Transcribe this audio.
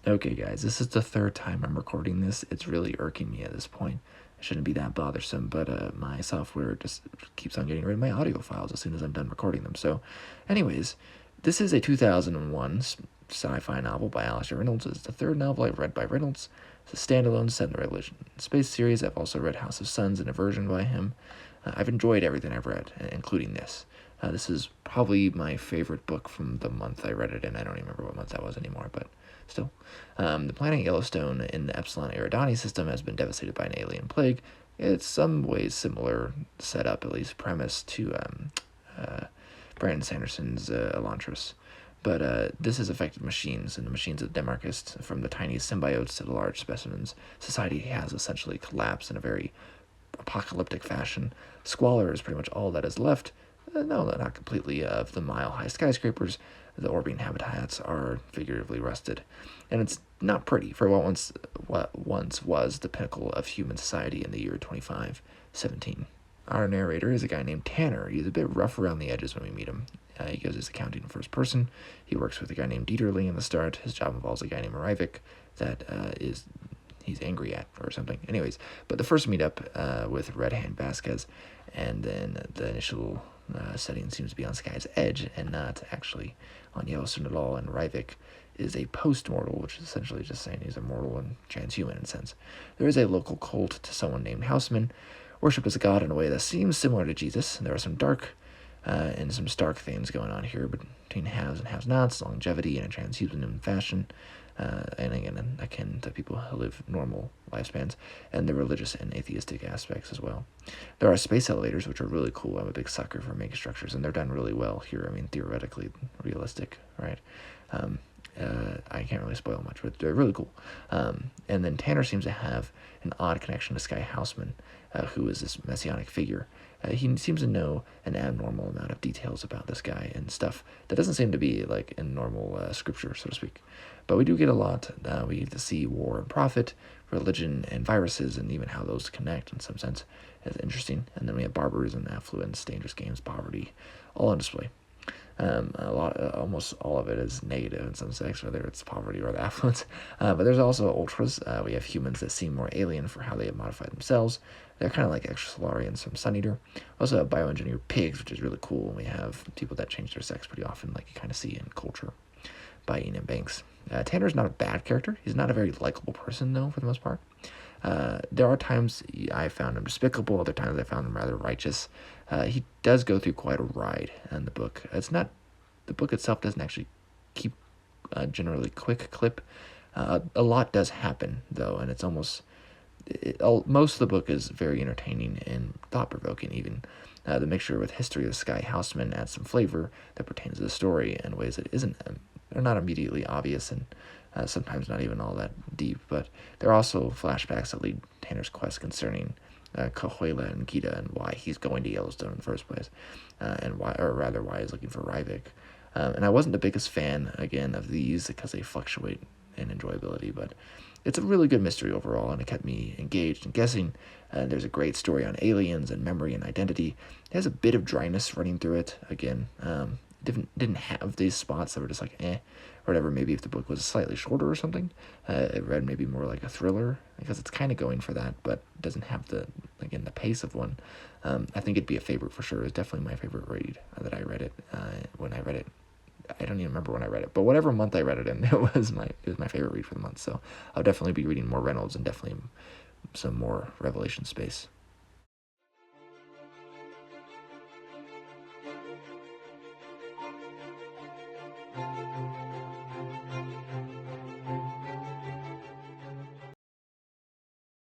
Okay, guys, this is the third time I'm recording this. It's really irking me at this point. It shouldn't be that bothersome, but my software just keeps on getting rid of my audio files as soon as I'm done recording them. So, anyways, this is a 2001 sci-fi novel by Alistair Reynolds. It's the third novel I've read by Reynolds. It's a standalone set in the Revelation Space series. I've also read House of Suns and a version by him. I've enjoyed everything I've read, including this. This is probably my favorite book from the month I read it in. I don't even remember what month that was anymore, but still. The planet Yellowstone in the Epsilon Eridani system has been devastated by an alien plague. It's some ways similar setup, at least premise, to Brandon Sanderson's Elantris. But this has affected machines, and the machines of the Demarchists, from the tiny symbiotes to the large specimens. Society has essentially collapsed in a very apocalyptic fashion. Squalor is pretty much all that is left. No, not completely, of the mile-high skyscrapers. The orbiting habitats are figuratively rusted, and it's not pretty for what once was the pinnacle of human society in the year 2517. Our narrator is a guy named Tanner. He's a bit rough around the edges when we meet him. He goes his accounting in first person. He works with a guy named Dieterling in the start. His job involves a guy named Rivik that he's angry at or something. Anyways, but the first meetup with Red Hand Vasquez, and then the initial setting seems to be on Sky's Edge and not actually on Yellowstone at all. And Rivik is a post-mortal, which is essentially just saying he's a mortal and transhuman in a sense. There is a local cult to someone named Houseman, worshipped as a god in a way that seems similar to Jesus. There are some dark and some stark themes going on here between haves and have-nots, longevity in a transhuman fashion, and again, akin to people who live normal lifespans, and the religious and atheistic aspects as well. There are space elevators, which are really cool. I'm a big sucker for mega structures, and they're done really well here. I mean, theoretically realistic, right? I can't really spoil much, but they're really cool. And then Tanner seems to have an odd connection to Sky Houseman, who is this messianic figure. He seems to know an abnormal amount of details about this guy and stuff that doesn't seem to be like in normal scripture, so to speak. But we do get a lot. We get to see war and profit, religion and viruses, and even how those connect in some sense. It's interesting. And then we have barbarism, affluence, dangerous games, poverty, all on display. Almost all of it is negative in some sense, whether it's poverty or the affluence. But there's also ultras. We have humans that seem more alien for how they have modified themselves. They're kind of like extrasolarians from Sun Eater. Also have bioengineered pigs, which is really cool. And we have people that change their sex pretty often, like you kind of see in Culture by Ian Banks. Tanner's not a bad character. He's not a very likable person, though, for the most part. There are times I found him despicable, other times I found him rather righteous. He does go through quite a ride in the book. The book itself doesn't actually keep a generally quick clip. A lot does happen, though, and it's most of the book is very entertaining and thought-provoking, even. The mixture with history of Sky Houseman adds some flavor that pertains to the story in ways that they're not immediately obvious, and sometimes not even all that deep, but there are also flashbacks that lead Tanner's quest concerning Cahuela and Gita and why he's going to Yellowstone in the first place, and why he's looking for Rivik. And I wasn't the biggest fan, again, of these because they fluctuate in enjoyability, but it's a really good mystery overall, and it kept me engaged and guessing. There's a great story on aliens and memory and identity. It has a bit of dryness running through it, again. Didn't have these spots that were just like or whatever. Maybe if the book was slightly shorter or something, it read maybe more like a thriller, because it's kind of going for that, but doesn't have the pace of one. I think it'd be a favorite for sure. It's definitely my favorite read that I read it. When I read it, I don't even remember when I read it, but whatever month I read it in, it was my favorite read for the month. So I'll definitely be reading more Reynolds and definitely some more Revelation space.